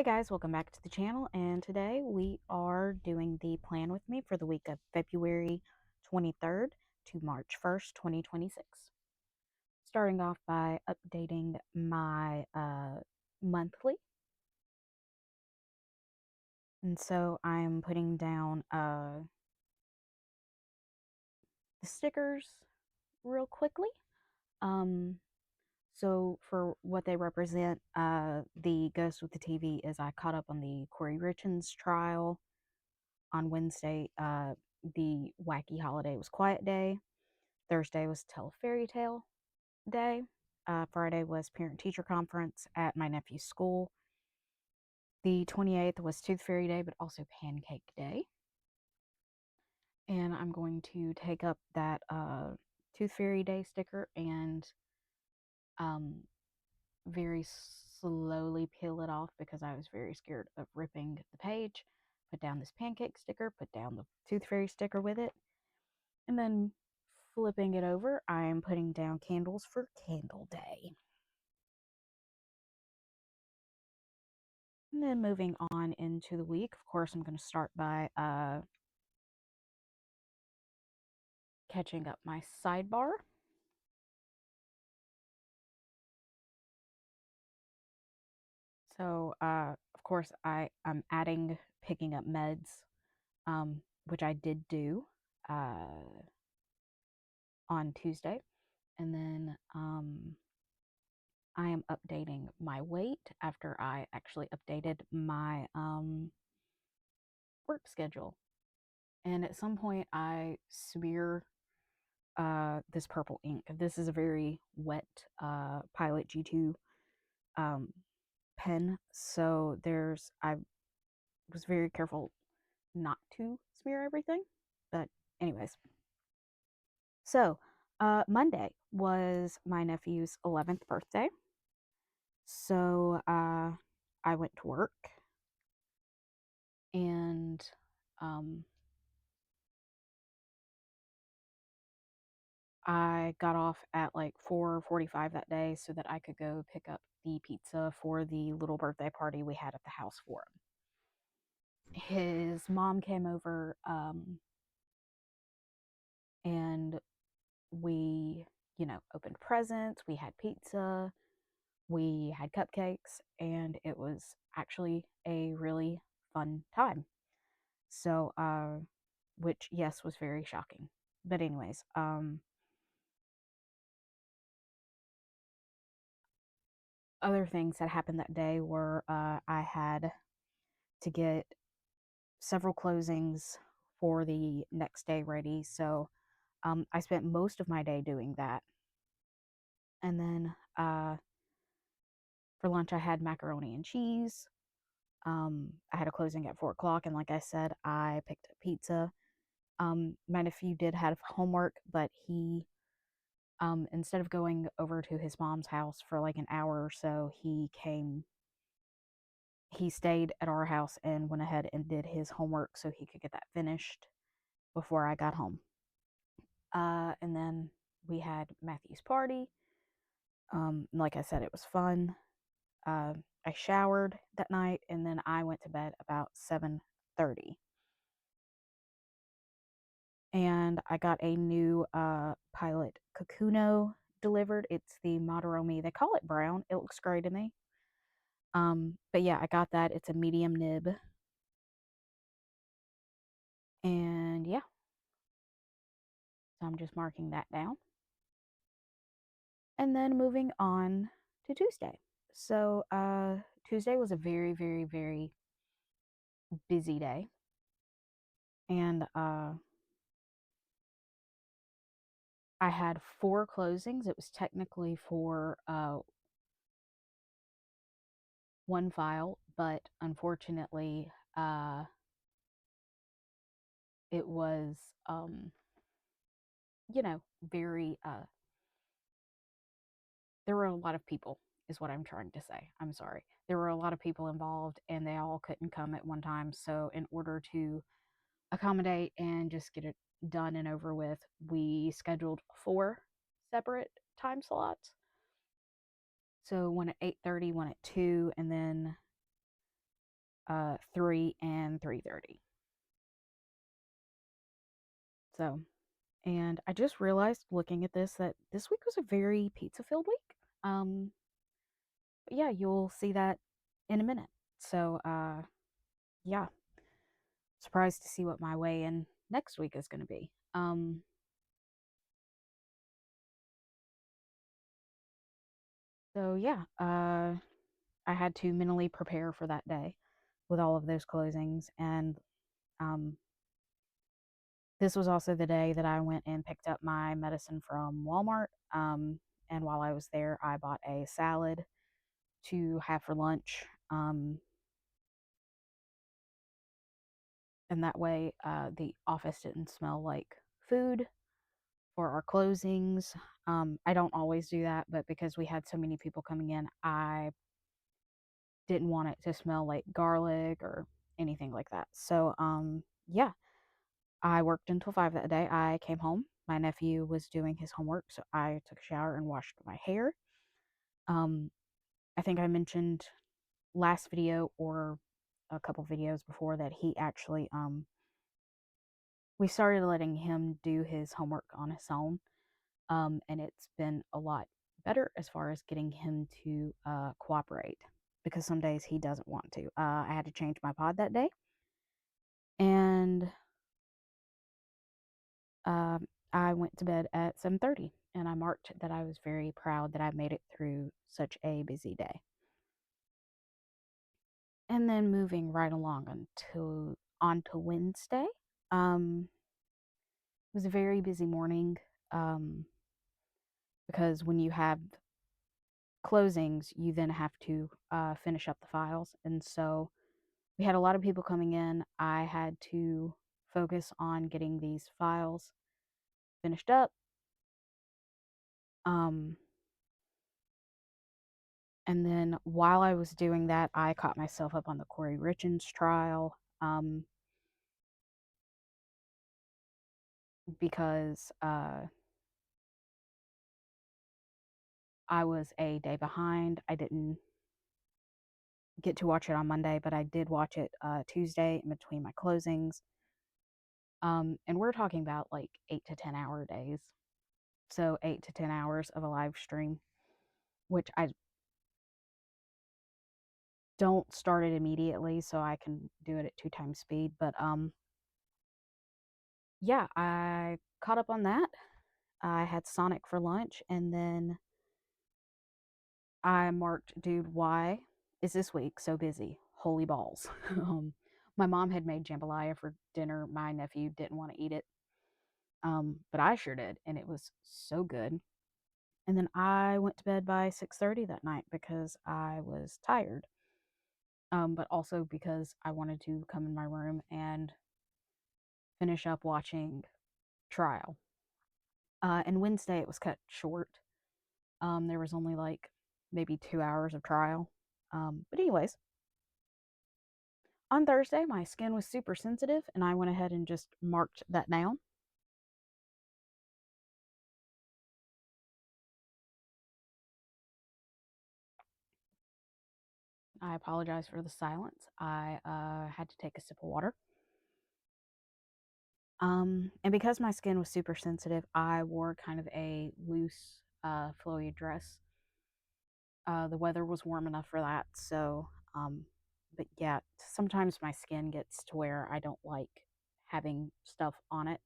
Hey guys, welcome back to the channel, and today we are doing the plan with me for the week of February 23rd to March 1st, 2026. Starting off by updating my monthly. And so I'm putting down the stickers real quickly. So for what they represent, the Ghost with the TV is I caught up on the Corey Richins trial. On Wednesday, the wacky holiday was Quiet Day. Thursday was Tell a Fairy Tale Day. Friday was Parent Teacher Conference at my nephew's school. The 28th was Tooth Fairy Day, but also Pancake Day. And I'm going to take up that Tooth Fairy Day sticker and um, very slowly peel it off because I was very scared of ripping the page. Put down this pancake sticker, put down the Tooth Fairy sticker with it, and then flipping it over, I'm putting down candles for Candle Day. And then moving on into the week, of course, I'm going to start by catching up my sidebar. So, of course, I'm picking up meds, which I did do on Tuesday. And then I am updating my weight after I actually updated my work schedule. And at some point, I smear this purple ink. This is a very wet Pilot G2 um, pen, so I was very careful not to smear everything. But anyways, so Monday was my nephew's 11th birthday, so I went to work and um, I got off at like 4:45 that day so that I could go pick up the pizza for the little birthday party we had at the house for him. His mom came over and we, opened presents, we had pizza, we had cupcakes, and it was actually a really fun time. So, which, yes, was very shocking. But anyways, other things that happened that day were I had to get several closings for the next day ready. So I spent most of my day doing that. And then for lunch, I had macaroni and cheese. I had a closing at 4 o'clock. And like I said, I picked up pizza. My nephew did have homework, but he, instead of going over to his mom's house for like an hour or so, he stayed at our house and went ahead and did his homework so he could get that finished before I got home. And then we had Matthew's party. Like I said, it was fun. I showered that night and then I went to bed about 7:30. And I got a new Pilot Kakuno delivered. It's the Madarome. They call it brown. It looks gray to me. But yeah, I got that. It's a medium nib. And yeah, so I'm just marking that down. And then moving on to Tuesday. So Tuesday was a very, very, very busy day. And I had 4 closings. It was technically for one file, but unfortunately, it was, very, there were a lot of people, is what I'm trying to say. I'm sorry. There were a lot of people involved, and they all couldn't come at one time. So, in order to accommodate and just get it done and over with, we scheduled 4 separate time slots. So, one at 8:30, one at 2, and then 3 and 3:30. So, and I just realized looking at this that this week was a very pizza filled week. But yeah, you'll see that in a minute. So, yeah, surprised to see what my weigh in next week is going to be. So yeah, I had to mentally prepare for that day with all of those closings, and um, this was also the day that I went and picked up my medicine from Walmart. And while I was there, I bought a salad to have for lunch. And that way, the office didn't smell like food for our closings. I don't always do that, but because we had so many people coming in, I didn't want it to smell like garlic or anything like that. So, yeah, I worked until 5 that day. I came home. My nephew was doing his homework, so I took a shower and washed my hair. Um, I think I mentioned last video or a couple videos before that he actually we started letting him do his homework on his own. And it's been a lot better as far as getting him to cooperate because some days he doesn't want to. I had to change my pod that day, and I went to bed at 7:30, and I marked that I was very proud that I made it through such a busy day. And then moving right along until on to Wednesday. It was a very busy morning um, because when you have closings, you then have to finish up the files. And so we had a lot of people coming in. I had to focus on getting these files finished up. Um, and then while I was doing that, I caught myself up on the Corey Richens trial because I was a day behind. I didn't get to watch it on Monday, but I did watch it Tuesday in between my closings. And we're talking about like 8 to 10 hour days. So 8 to 10 hours of a live stream, which I don't start it immediately, so I can do it at 2 times speed. But yeah, I caught up on that. I had Sonic for lunch, and then I marked, dude, why is this week so busy? Holy balls. My mom had made jambalaya for dinner. My nephew didn't want to eat it, but I sure did, and it was so good. And then I went to bed by 6:30 that night because I was tired, but also because I wanted to come in my room and finish up watching Trial. And Wednesday it was cut short. There was only like maybe 2 hours of trial. But anyways, on Thursday my skin was super sensitive, and I went ahead and just marked that down. I apologize for the silence. I had to take a sip of water. And because my skin was super sensitive, I wore kind of a loose, flowy dress. The weather was warm enough for that, so but yeah, sometimes my skin gets to where I don't like having stuff on it.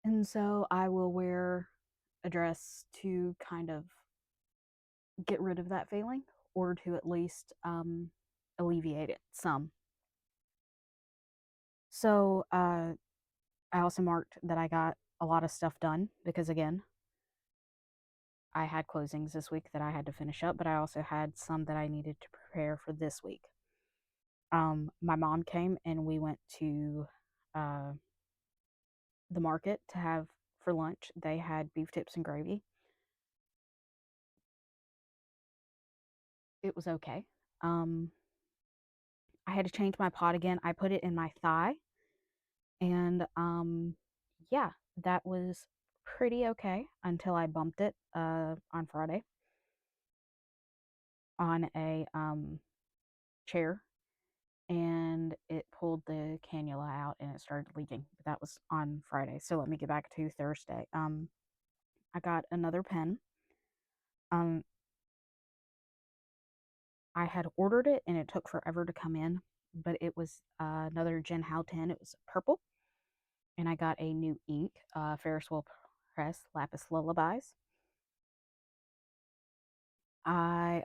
And so I will wear a dress to kind of get rid of that feeling or to at least alleviate it some. So I also marked that I got a lot of stuff done because, again, I had closings this week that I had to finish up, but I also had some that I needed to prepare for this week. My mom came and we went to uh, the market to have for lunch. They had beef tips and gravy. It was okay. Um, I had to change my pot again. I put it in my thigh, and yeah, that was pretty okay until I bumped it on Friday on a chair. and it pulled the cannula out and it started leaking. But that was on Friday. So let me get back to Thursday. I got another pen. Um, I had ordered it and it took forever to come in, but it was another Gen How 10. It was purple, and I got a new ink, Ferris Wheel Press Lapis Lullabies. I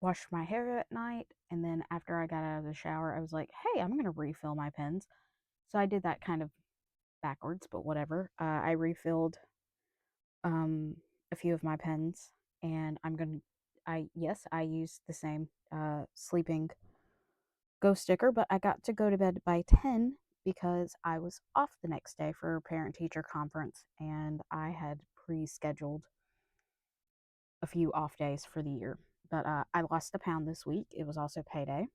washed my hair at night, and then after I got out of the shower, I was like, hey, I'm going to refill my pens. So I did that kind of backwards, but whatever. I refilled um, a few of my pens, and I used the same sleeping go sticker, but I got to go to bed by 10 because I was off the next day for parent teacher conference, and I had pre scheduled a few off days for the year. But I lost a pound this week. It was also payday.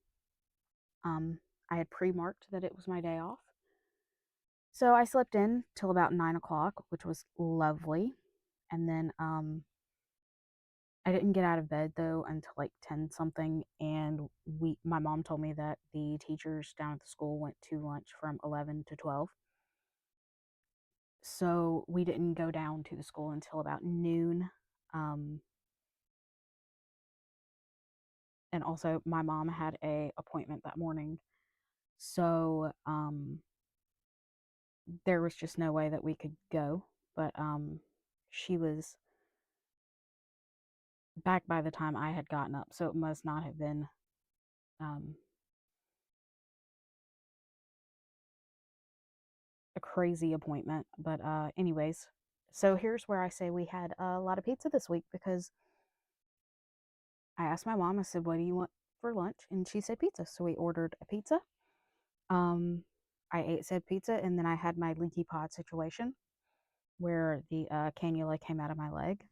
Um, I had pre marked that it was my day off. So I slept in till about 9 o'clock, which was lovely. And then I didn't get out of bed though until like 10 something. And my mom told me that the teachers down at the school went to lunch from 11 to 12. So we didn't go down to the school until about noon. Um, and also, my mom had a appointment that morning. So there was just no way that we could go. But she was back by the time I had gotten up. So it must not have been um, a crazy appointment. But, anyways, so here's where I say we had a lot of pizza this week because I asked my mom, I said, what do you want for lunch? And she said pizza. So we ordered a pizza. Um, I ate said pizza and then I had my leaky pod situation where the cannula came out of my leg.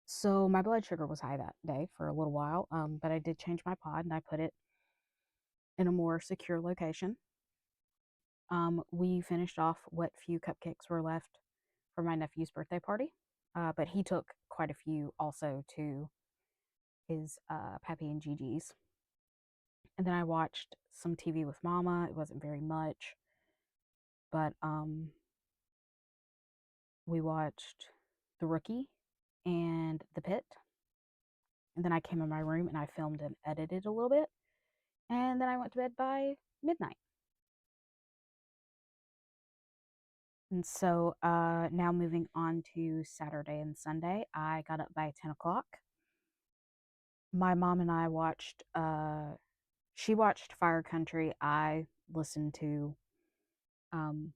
So my blood sugar was high that day for a little while, but I did change my pod and I put it in a more secure location. We finished off what few cupcakes were left for my nephew's birthday party, but he took quite a few also to his Pappy and Gigi's. And then I watched some TV with Mama. It wasn't very much, but we watched The Rookie and The Pit. And then I came in my room and I filmed and edited a little bit. And then I went to bed by midnight. And so now moving on to Saturday and Sunday, I got up by 10 o'clock. My mom and I watched, she watched Fire Country. I listened to um,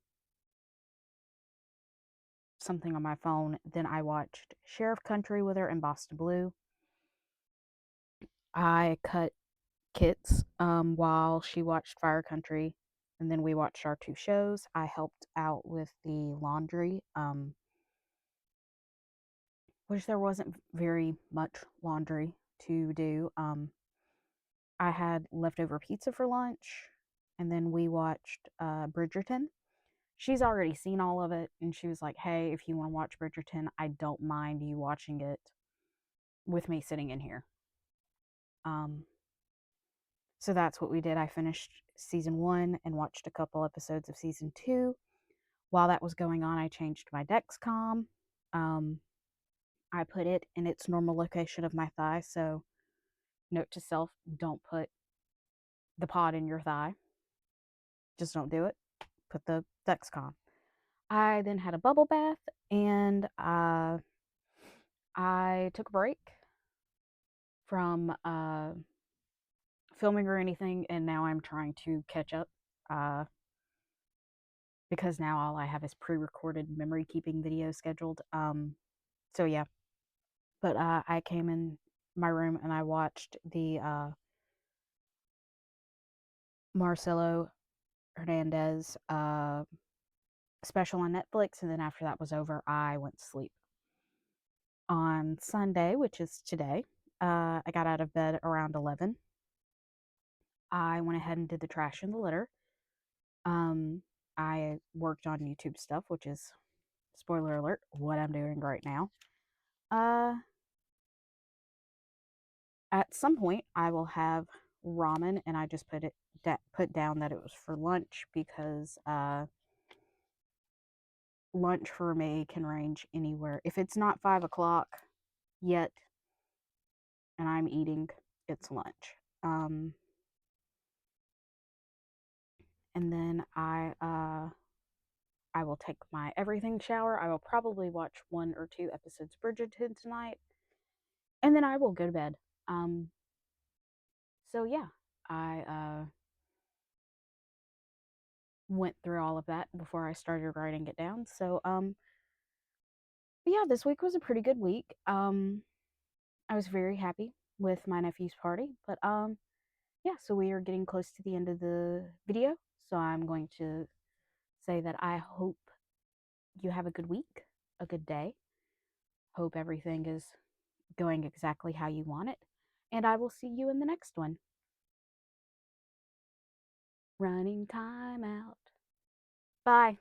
something on my phone. Then I watched Sheriff Country with her and Boston Blue. I cut kits while she watched Fire Country. And then we watched our two shows. I helped out with the laundry, which there wasn't very much laundry to do. I had leftover pizza for lunch, and then we watched Bridgerton. She's already seen all of it, and she was like, hey, if you want to watch Bridgerton, I don't mind you watching it with me sitting in here. Um, so that's what we did. I finished season 1 and watched a couple episodes of season 2. While that was going on, I changed my Dexcom. Um, I put it in its normal location of my thigh. So, note to self, don't put the pod in your thigh. Just don't do it. Put the Dexcom. I then had a bubble bath and I took a break from filming or anything, and now I'm trying to catch up uh, because now all I have is pre-recorded memory keeping videos scheduled. So yeah, but I came in my room and I watched the Marcelo Hernandez special on Netflix, and then after that was over, I went to sleep. On Sunday, which is today, I got out of bed around 11. I went ahead and did the trash and the litter. Um, I worked on YouTube stuff, which is, spoiler alert, what I'm doing right now. Uh, At some point, I will have ramen, and I just put down that it was for lunch because lunch for me can range anywhere. If it's not 5 o'clock yet and I'm eating, it's lunch. Um, and then I will take my everything shower. I will probably watch 1 or 2 episodes of Bridgerton tonight, and then I will go to bed. Um, so yeah, I went through all of that before I started writing it down. So yeah, this week was a pretty good week. I was very happy with my nephew's party, but yeah, so we are getting close to the end of the video. So I'm going to say that I hope you have a good week, a good day. Hope everything is going exactly how you want it. And I will see you in the next one. Running time out. Bye.